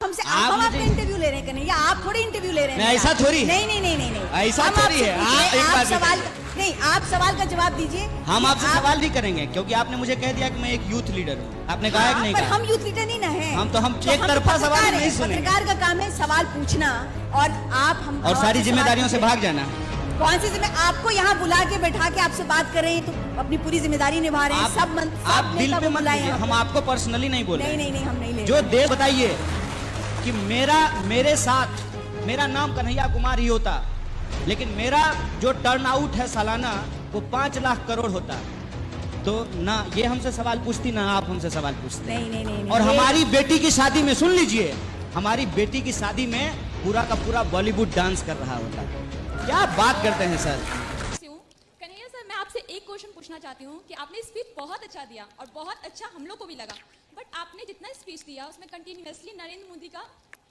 हमसे हम आपका इंटरव्यू ले रहे हैं या आप थोड़ी इंटरव्यू ले रहे हैं? ऐसा थोड़ी है। नहीं ऐसा थोड़ी है। आप सवाल नहीं, आप सवाल का जवाब दीजिए। हम आपसे सवाल नहीं करेंगे क्योंकि आपने मुझे कह दिया कि मैं एक यूथ लीडर हूँ। आपने कहा कि नहीं पर कहा? हम यूथ लीडर नहीं ना है। हम एक तरफा सवाल नहीं सुनेंगे। पत्रकार का काम है सवाल पूछना और आप हम और सारी जिम्मेदारियों से भाग जाना। कौन सी जिम्मेदारी? आपको यहाँ बुला के बैठा के आपसे बात कर रहे हैं तो अपनी पूरी जिम्मेदारी निभा रहे हैं। आप दिल पे मत लीजिए, हम आपको पर्सनली नहीं बोल रहे। नहीं हम नहीं ले। जो देश बताइए कि मेरे साथ मेरा नाम कन्हैया कुमार ही होता, लेकिन मेरा जो टर्न आउट है सालाना वो 5 लाख करोड़ होता, तो ना ये हमसे सवाल पूछती ना आप हमसे सवाल पूछते। नहीं। और हमारी बेटी की शादी में सुन लीजिए, हमारी बेटी की शादी में पूरा का पूरा बॉलीवुड डांस कर रहा होता। क्या बात करते हैं सर? कन्हैया सर, मैं आपसे एक क्वेश्चन पूछना चाहती हूँ कि आपने स्पीच बहुत अच्छा दिया और बहुत अच्छा हम लोग को भी लगा, बट आपने जितना स्पीच दिया उसमें कंटिन्यूअसली नरेंद्र मोदी का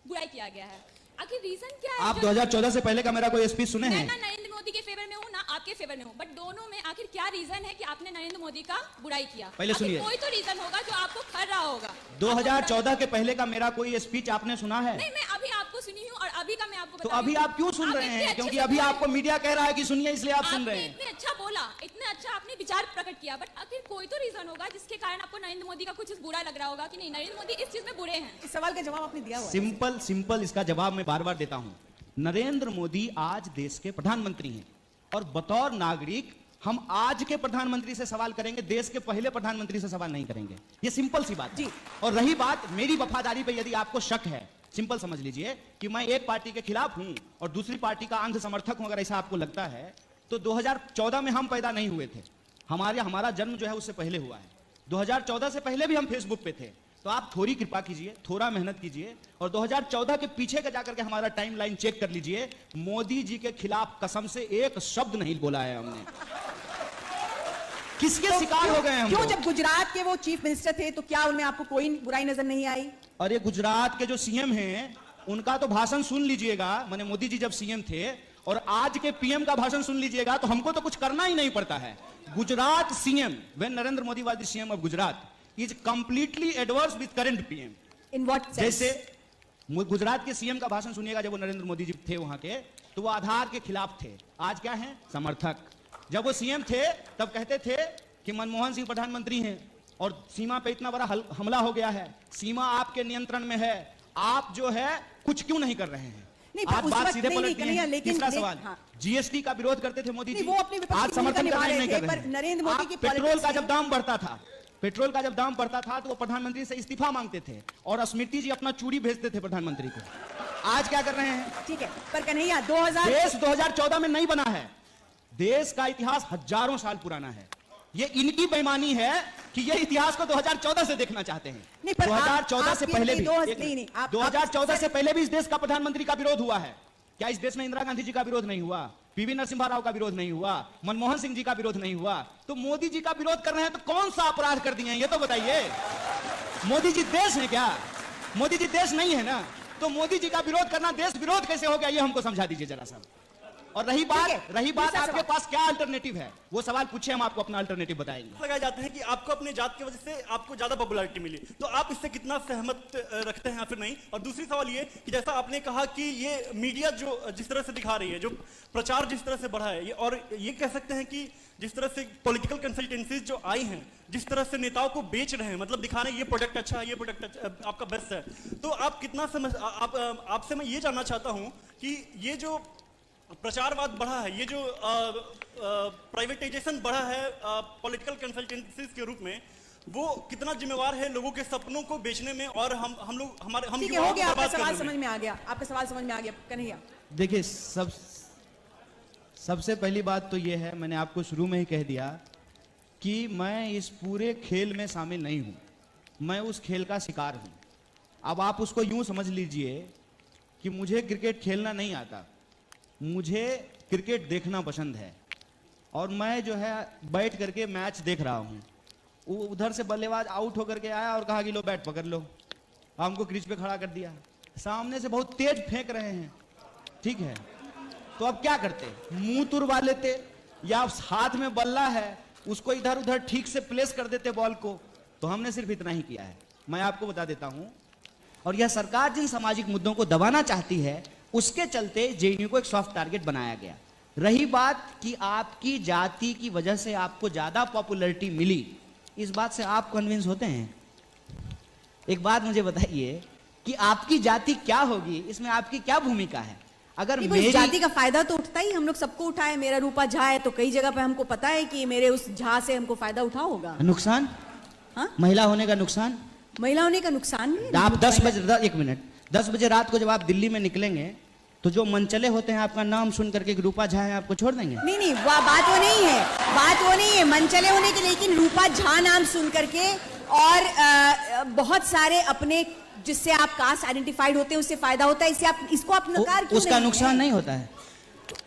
बुराई किया गया है। आखिर रीजन क्या है? आप 2014 से पहले का मेरा कोई स्पीच सुने हैं? ना नरेंद्र मोदी के फेवर में हूँ ना आपके फेवर में हूँ, बट दोनों में आखिर क्या रीजन है कि आपने नरेंद्र मोदी का बुराई किया? पहले सुनिए, कोई तो रीजन होगा जो आपको खर रहा होगा। 2014 के पहले का मेरा कोई स्पीच आपने सुना है? नहीं, मैं अभी आपको सुनी हूँ और अभी का मैं आपको तो अभी आप क्यों सुन रहे हैं? क्योंकि अभी आपको मीडिया कह रहा है कि सुनिए, इसलिए आप सुन रहे हैं। इतने अच्छा बोला, इतने अच्छा आपने विचार प्रकट किया, बट आखिर कोई तो रीजन होगा जिसके कारण आपको नरेंद्र मोदी का कुछ बुरा लग रहा होगा कि नहीं, नरेंद्र मोदी इस चीज में बुरे हैं। इस सवाल का जवाब आपने दिया हुआ है। सिंपल इसका जवाब मैं बार बार देता हूं। नरेंद्र मोदी आज देश के प्रधानमंत्री हैं और बतौर नागरिक हम आज के प्रधानमंत्री से सवाल करेंगे, देश के पहले प्रधानमंत्री से सवाल नहीं करेंगे। ये सिंपल सी बात जी। और रही बात मेरी वफादारी पे, यदि आपको शक है, सिंपल समझ लीजिए कि मैं एक पार्टी के खिलाफ हूं और दूसरी पार्टी का अंध समर्थक हूं, अगर ऐसा आपको लगता है तो 2014 में हम पैदा नहीं हुए थे, हमारा जन्म जो है उससे पहले हुआ है। 2014 से पहले भी हम फेसबुक पे थे, तो आप थोड़ी कृपा कीजिए, थोड़ा मेहनत कीजिए और 2014 के पीछे का जाकर के हमारा टाइमलाइन चेक कर लीजिए। मोदी जी के खिलाफ कसम से एक शब्द नहीं बोला है हमने। किसके शिकार हो गए हम? क्यों? जब गुजरात के वो चीफ मिनिस्टर थे तो क्या उनमें आपको कोई बुराई नजर नहीं आई? अरे गुजरात के जो सीएम हैं उनका तो भाषण सुन लीजिएगा, माने मोदी जी जब सीएम थे, और आज के पीएम का भाषण सुन लीजिएगा, तो हमको तो कुछ करना ही नहीं पड़ता है। Gujarat CM, when Narendra Modi was the CM of Gujarat, is completely adverse with current PM. In what sense? जैसे गुजरात के सीएम का भाषण सुनिएगा, जब वो नरेंद्र मोदी जी थे वहां के, तो वो आधार के खिलाफ थे, आज क्या है? समर्थक। जब वो सीएम थे तब कहते थे कि मनमोहन सिंह प्रधानमंत्री हैं और सीमा पे इतना बड़ा हमला हो गया है, सीमा आपके नियंत्रण में है, आप जो है कुछ क्यों नहीं कर रहे हैं? आप बात सीधे पलटती हैं। तीसरा सवाल, जीएसटी का विरोध करते थे मोदी जी, आज समर्थन नहीं कर रहे हैं। नरेंद्र मोदी की पेट्रोल का जब दाम बढ़ता था तो वो प्रधानमंत्री से इस्तीफा मांगते थे और स्मृति जी अपना चूड़ी भेजते थे प्रधानमंत्री को। आज क्या कर रहे हैं? ठीक है, पर कन्हैया देश 2014 में नहीं बना है, देश का इतिहास हजारों साल पुराना है। ये इनकी बेईमानी है कि ये इतिहास को 2014 से देखना चाहते हैं। 2014 से पहले भी 2014 से पहले भी इस देश का प्रधानमंत्री का विरोध हुआ है क्या? इस देश में इंदिरा गांधी जी का विरोध नहीं हुआ, पीवी नरसिम्हा राव का विरोध नहीं हुआ, मनमोहन सिंह जी का विरोध नहीं हुआ, तो मोदी जी का विरोध कर रहे हैं तो कौन सा अपराध कर दिए हैं ये तो बताइए। मोदी जी देश है क्या? मोदी जी देश नहीं है ना, तो मोदी जी का विरोध करना देश विरोध कैसे हो गया, ये हमको समझा दीजिए जरा सा। और रही बात आपके पास क्या अल्टरनेटिव है, वो सवाल पूछे, हम आपको अपना अल्टरनेटिव बताएंगे। लगाए जाते हैं कि आपको अपने जात की वजह से आपको ज्यादा पॉपुलैरिटी मिली, तो आप इससे कितना सहमत रखते हैं या फिर नहीं? और दूसरी सवाल ये कि जैसा आपने कहा कि ये मीडिया जो जिस तरह से दिखा रही है, जो प्रचार जिस तरह से बढ़ा है, ये और ये कह सकते हैं कि जिस तरह से पॉलिटिकल कंसल्टेंसीज जो आई हैं, जिस तरह से नेताओं को बेच रहे हैं, मतलब दिखा रहे हैं ये प्रोडक्ट अच्छा है, ये प्रोडक्ट आपका बेस्ट है, तो आप कितना समझ, आपसे मैं ये जानना चाहता हूं कि ये जो प्रचारवाद बढ़ा है, ये जो प्राइवेटाइजेशन बढ़ा है पॉलिटिकल कंसल्टेंसीज के रूप में, वो कितना जिम्मेवार है लोगों के सपनों को बेचने में और हम लोग हमारे हम हो गया, आपका सवाल समझ में आ गया, आपका सवाल समझ में आ गया कन्हैया। देखिए, सबसे पहली बात तो ये है, मैंने आपको शुरू में ही कह दिया कि मैं इस पूरे खेल में शामिल नहीं हूं, मैं उस खेल का शिकार हूं। अब आप उसको यूं समझ लीजिए कि मुझे क्रिकेट खेलना नहीं आता, मुझे क्रिकेट देखना पसंद है और मैं जो है बैठ करके मैच देख रहा हूं। वो उधर से बल्लेबाज आउट होकर के आया और कहा कि लो बैट पकड़ लो, हमको क्रीज पे खड़ा कर दिया, सामने से बहुत तेज फेंक रहे हैं, ठीक है, तो अब क्या करते? मुंह तुरवा लेते या हाथ में बल्ला है उसको इधर उधर ठीक से प्लेस कर देते बॉल को। तो हमने सिर्फ इतना ही किया है। मैं आपको बता देता हूं, और यह सरकार जिन सामाजिक मुद्दों को दबाना चाहती है उसके चलते जेएनयू को एक सॉफ्ट टारगेट बनाया गया। रही बात कि आपकी जाति की वजह से आपको ज्यादा पॉपुलैरिटी मिली, इस बात से आप कन्विंस होते हैं? एक बात मुझे बताइए कि आपकी जाति क्या होगी, इसमें आपकी क्या भूमिका है? अगर मेरी जाति का फायदा तो उठता ही, हम लोग सबको उठाए। मेरा रूपा झा है तो कई जगह पे हमको पता है कि मेरे उस झा से हमको फायदा उठा होगा। नुकसान? हाँ? महिला होने का नुकसान? महिला होने का नुकसान नहीं। आप 10 बजे, एक मिनट, 10 बजे रात को जब आप दिल्ली में निकलेंगे तो जो मनचले होते हैं आपका नाम सुन करके रूपा झा है आपको छोड़ देंगे? नहीं नहीं, बात वो नहीं है, बात वो नहीं है मनचले होने की, लेकिन रूपा झा नाम सुन करके और बहुत सारे अपने जिससे आप कास्ट आइडेंटिफाइड होते हैं उससे फायदा होता है, इससे आप इसको आप नकार क्यों? उसका नुकसान नहीं होता है?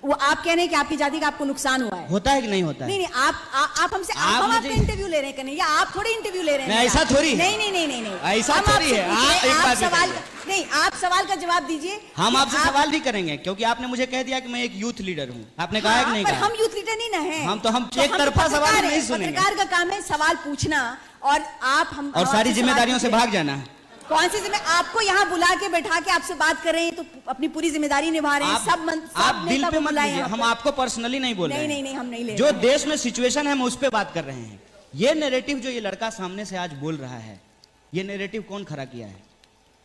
वो आप कह रहे हैं कि आपकी जाति का आपको नुकसान हुआ है? होता है कि नहीं होता है? नहीं नहीं, आप हमसे हम आपका इंटरव्यू ले रहे हैं कन्हैया, आप थोड़ी इंटरव्यू ले रहे हैं। ऐसा थोड़ी है। नहीं नहीं नहीं नहीं नहीं, ऐसा थोड़ी है। आप सवाल नहीं, आप सवाल का जवाब दीजिए। हम आपसे सवाल भी करेंगे क्योंकि आपने मुझे कह दिया कि मैं एक यूथ लीडर हूँ। आपने कहा है कि नहीं कहा? हम यूथ लीडर नहीं ना है। हम एक तरफा सवाल नहीं सुनेंगे। पत्रकार का काम है सवाल पूछना और आप हम और सारी जिम्मेदारियों से भाग जाना है। कौन सी जिम्मेदारी? आपको यहाँ बुला के बैठा के आपसे बात कर रहे हैं तो अपनी पूरी जिम्मेदारी निभा रहे हैं। आप दिल पे मत लीजिए, हम आपको पर्सनली नहीं बोल रहे हैं। नहीं नहीं, हम नहीं ले जो देश में सिचुएशन है हम उस पर बात कर रहे हैं। ये नैरेटिव जो ये लड़का सामने से आज बोल रहा है, ये नैरेटिव कौन खड़ा किया है?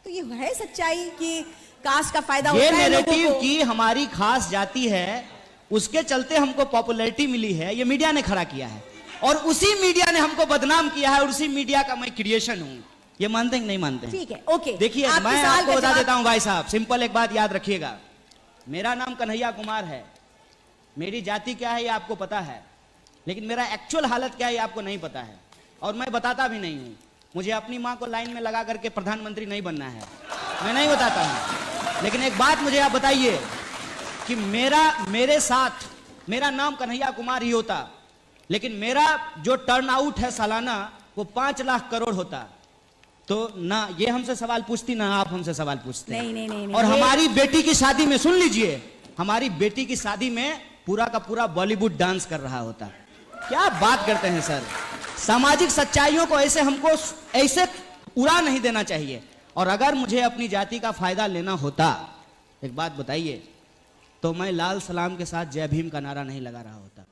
तो ये है सच्चाई कि कास्ट का फायदा ये होता है नैरेटिव की हमारी खास जाति है उसके चलते हमको पॉपुलैरिटी मिली है, ये मीडिया ने खड़ा किया है और उसी मीडिया ने हमको बदनाम किया है और उसी मीडिया का मैं क्रिएशन हूं। ये मानते हैं कि नहीं मानते? ठीक है, ओके। देखिए मैं आपको बता देता हूं भाई साहब, सिंपल एक बात याद रखिएगा। मेरा नाम कन्हैया कुमार है, मेरी जाति क्या है ये आपको पता है, लेकिन मेरा एक्चुअल हालत क्या है ये आपको नहीं पता है और मैं बताता भी नहीं हूं। मुझे अपनी मां को लाइन में लगा करके प्रधानमंत्री नहीं बनना है, मैं नहीं बताता हूं। लेकिन एक बात मुझे आप बताइए कि मेरे साथ मेरा नाम कन्हैया कुमार ही होता, लेकिन मेरा जो टर्न आउट है सालाना वो 5 लाख करोड़ होता, तो ना ये हमसे सवाल पूछती ना आप हमसे सवाल पूछते। नहीं, और हमारी बेटी की शादी में सुन लीजिए, हमारी बेटी की शादी में पूरा का पूरा बॉलीवुड डांस कर रहा होता। क्या बात करते हैं सर? सामाजिक सच्चाइयों को ऐसे उड़ा नहीं देना चाहिए। और अगर मुझे अपनी जाति का फायदा लेना होता, एक बात बताइए, तो मैं लाल सलाम के साथ जय भीम का नारा नहीं लगा रहा होता।